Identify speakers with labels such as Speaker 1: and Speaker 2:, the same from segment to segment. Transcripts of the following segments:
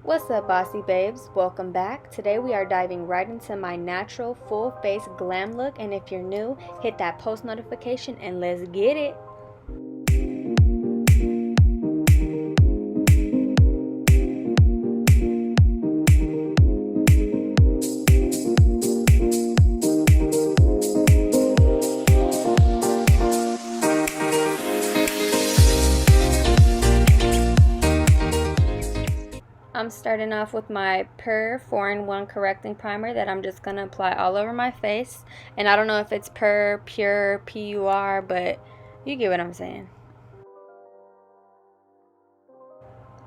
Speaker 1: What's up, Bossy Babes? Welcome back. Today we are diving right into my natural full face glam look, and if you're new, hit that post notification and let's get it. I'm starting off with my PUR 4-in-1 correcting primer that I'm just going to apply all over my face. And I don't know if it's PUR, Pure, P-U-R, but you get what I'm saying.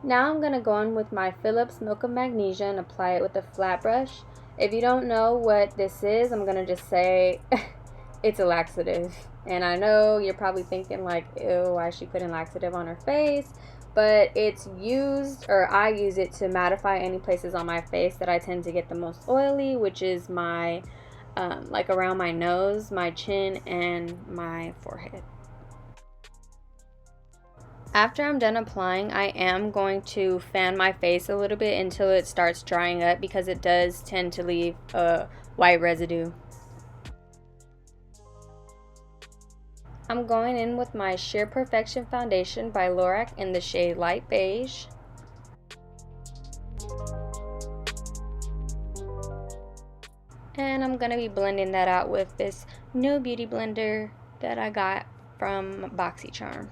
Speaker 1: Now I'm going to go in with my Phillip's Milk of Magnesia and apply it with a flat brush. If you don't know what this is, I'm going to just say it's a laxative. And I know you're probably thinking like, ew, why is she putting laxative on her face? But it's used, or I use it to mattify any places on my face that I tend to get the most oily, which is my, like around my nose, my chin, and my forehead. After I'm done applying, I am going to fan my face a little bit until it starts drying up because it does tend to leave a white residue. I'm going in with my Sheer Perfection foundation by Lorac in the shade Light Beige. And I'm going to be blending that out with this new beauty blender that I got from Boxy Charm.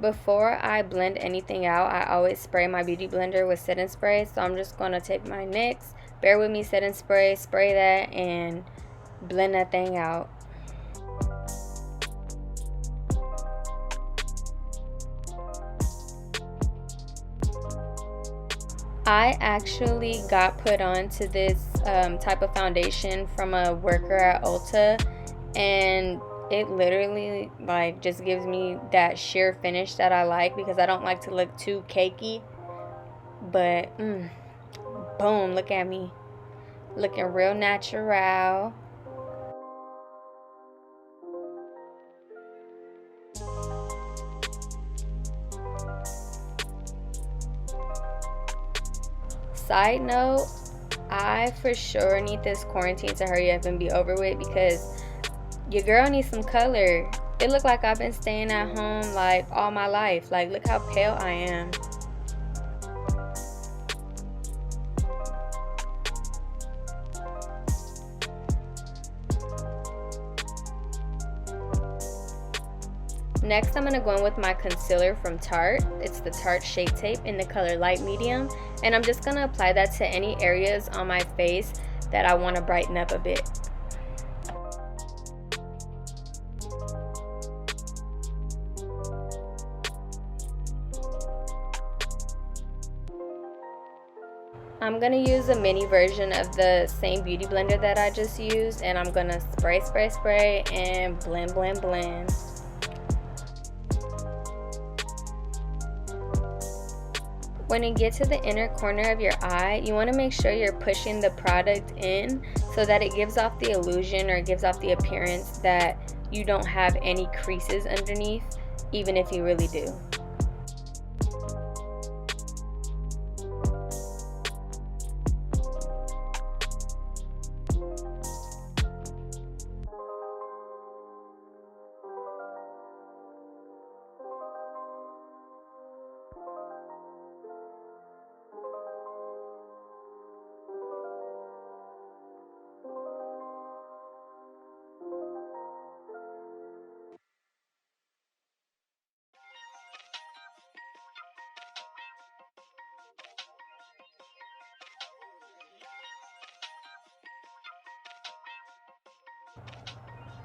Speaker 1: Before I blend anything out, I always spray my beauty blender with setting spray. So I'm just going to take my NYX, bear with me, setting spray, spray that, and blend that thing out. I actually got put on to this type of foundation from a worker at Ulta, and it literally like just gives me that sheer finish that I like because I don't like to look too cakey. But boom, look at me looking real natural. Side note, I for sure need this quarantine to hurry up and be over with because your girl needs some color. It looked like I've been staying at home like all my life. Like, look how pale I am. Next, I'm going to go in with my concealer from Tarte. It's the Tarte Shape Tape in the color Light Medium. And I'm just going to apply that to any areas on my face that I want to brighten up a bit. I'm going to use a mini version of the same beauty blender that I just used, and I'm going to spray, spray, spray, and blend, blend, blend. When you get to the inner corner of your eye, you want to make sure you're pushing the product in so that it gives off the illusion or gives off the appearance that you don't have any creases underneath, even if you really do.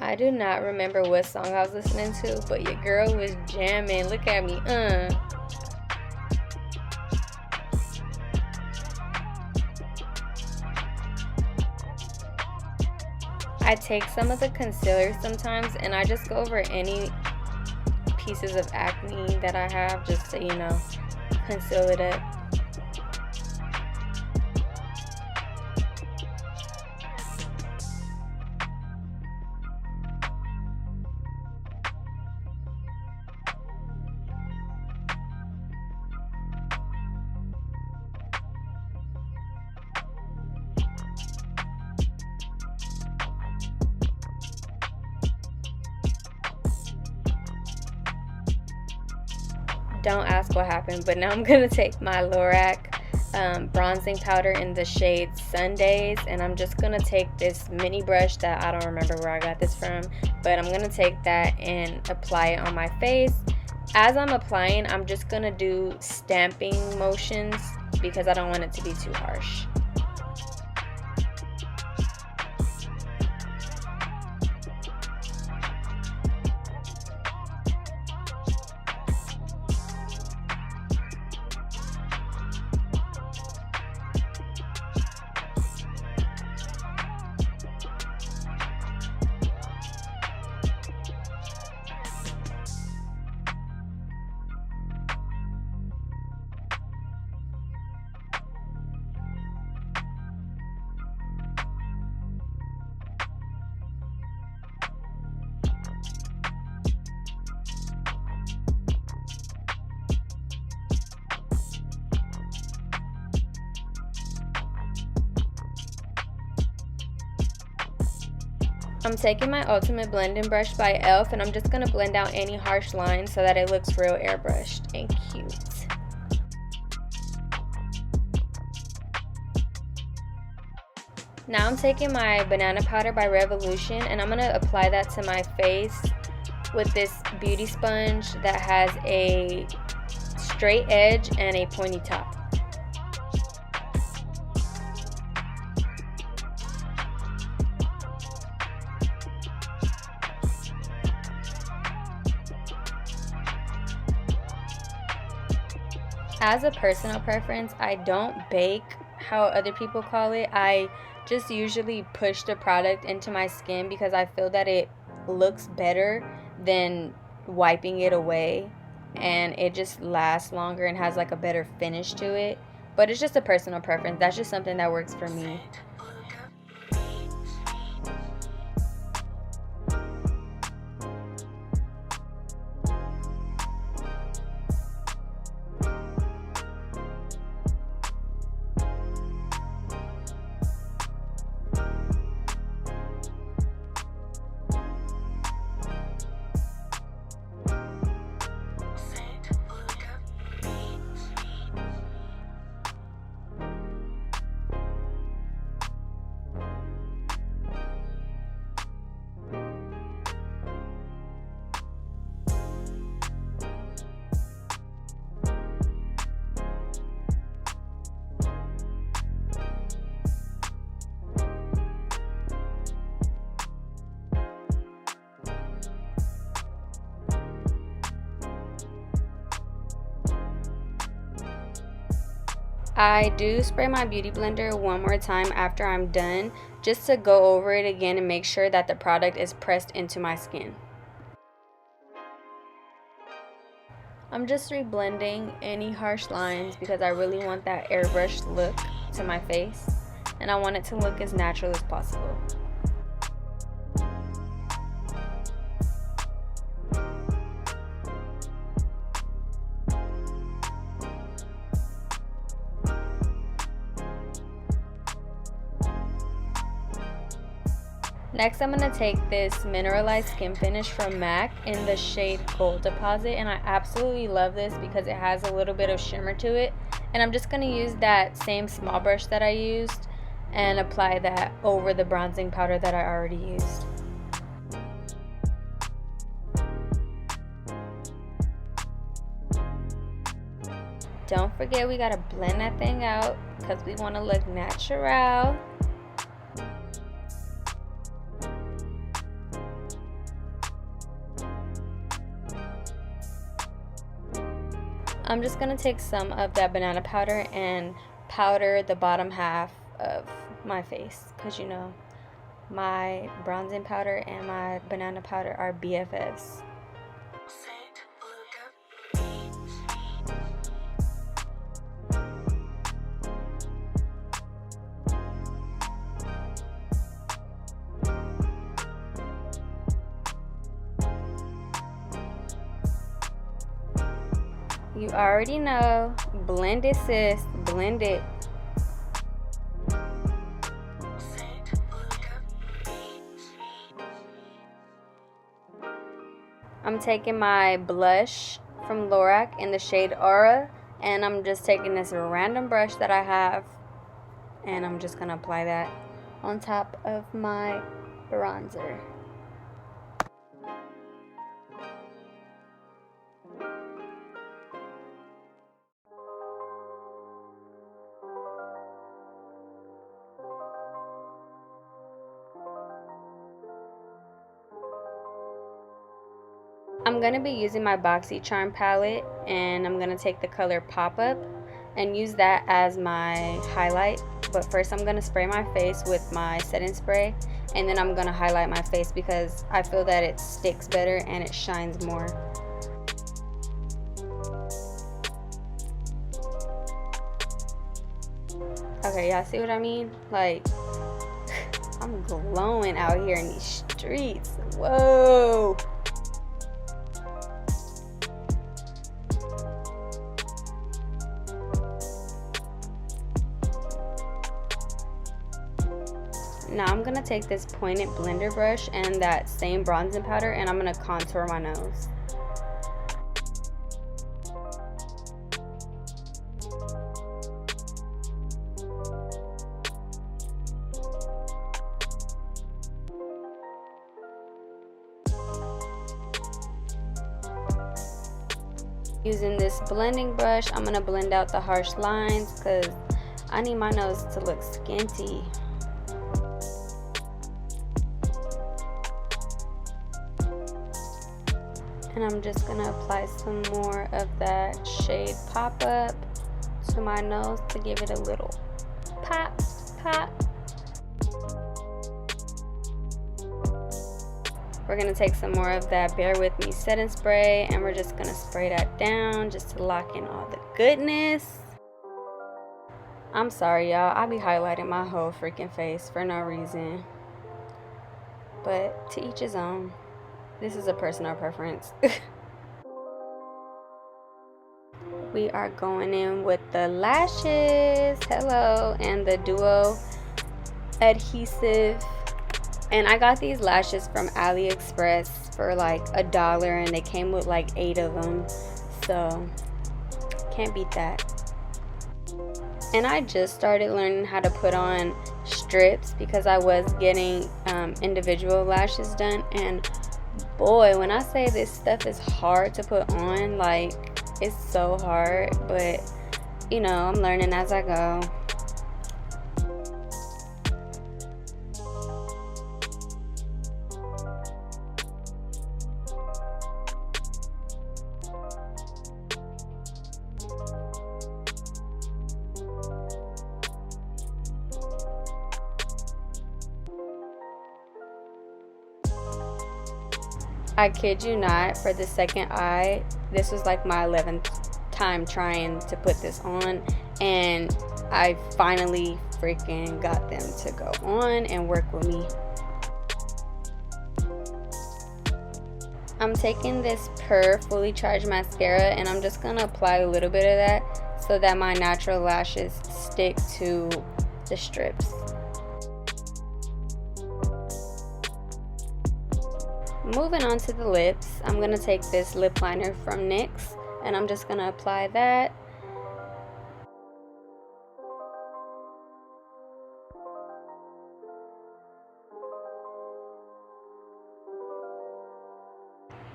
Speaker 1: I do not remember what song I was listening to, but your girl was jamming. Look at me, I take some of the concealer sometimes and I just go over any pieces of acne that I have just to, you know, conceal it up. Don't ask what happened, but now I'm gonna take my Lorac bronzing powder in the shade Sundays, and I'm just gonna take this mini brush that I don't remember where I got this from, but I'm gonna take that and apply it on my face. As I'm applying, I'm just gonna do stamping motions because I don't want it to be too harsh. I'm taking my ultimate blending brush by e.l.f. and I'm just going to blend out any harsh lines so that it looks real airbrushed and cute. Now I'm taking my banana powder by Revolution and I'm going to apply that to my face with this beauty sponge that has a straight edge and a pointy top. As a personal preference, I don't bake how other people call it. I just usually push the product into my skin because I feel that it looks better than wiping it away, and it just lasts longer and has like a better finish to it. But it's just a personal preference. That's just something that works for me. I do spray my beauty blender one more time after I'm done, just to go over it again and make sure that the product is pressed into my skin. I'm just reblending any harsh lines because I really want that airbrushed look to my face, and I want it to look as natural as possible. Next, I'm going to take this mineralized skin finish from MAC in the shade Gold Deposit, and I absolutely love this because it has a little bit of shimmer to it. And I'm just going to use that same small brush that I used and apply that over the bronzing powder that I already used. Don't forget, we got to blend that thing out because we want to look natural. I'm just going to take some of that banana powder and powder the bottom half of my face because, you know, my bronzing powder and my banana powder are BFFs. You already know, blend it, sis, blend it. I'm taking my blush from Lorac in the shade Aura, and I'm just taking this random brush that I have, and I'm just gonna apply that on top of my bronzer. I'm going to be using my Boxy Charm palette, and I'm going to take the color Pop Up and use that as my highlight. But first I'm going to spray my face with my setting spray, and then I'm going to highlight my face because I feel that it sticks better and it shines more. Okay, y'all see what I mean? Like, I'm glowing out here in these streets. Whoa! Now I'm going to take this pointed blender brush and that same bronzing powder, and I'm going to contour my nose. Using this blending brush, I'm going to blend out the harsh lines because I need my nose to look skinty. And I'm just going to apply some more of that shade Pop Up to my nose to give it a little pop, pop. We're going to take some more of that Bear With Me setting spray, and we're just going to spray that down just to lock in all the goodness. I'm sorry, y'all. I be highlighting my whole freaking face for no reason. But to each his own. This is a personal preference. We are going in with the lashes. Hello. And the Duo adhesive. And I got these lashes from AliExpress for like $1, and they came with like 8 of them. So can't beat that. And I just started learning how to put on strips because I was getting individual lashes done, and boy, when I say this stuff is hard to put on, like, it's so hard, but you know, I'm learning as I go. I kid you not, for the second eye, this was like my 11th time trying to put this on, and I finally freaking got them to go on and work with me. I'm taking this Fully Charged mascara, and I'm just going to apply a little bit of that so that my natural lashes stick to the strips. Moving on to the lips, I'm going to take this lip liner from NYX, and I'm just going to apply that.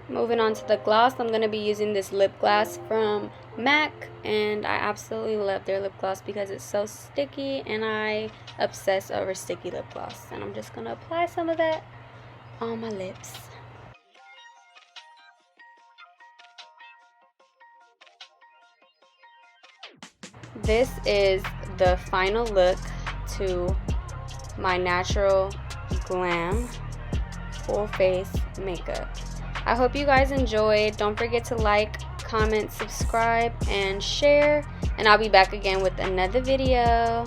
Speaker 1: Moving on to the gloss, I'm going to be using this lip gloss from MAC, and I absolutely love their lip gloss because it's so sticky, and I obsess over sticky lip gloss. And I'm just going to apply some of that on my lips. This is the final look to my natural glam full face makeup. I hope you guys enjoyed. Don't forget to like, comment, subscribe, and share. And I'll be back again with another video.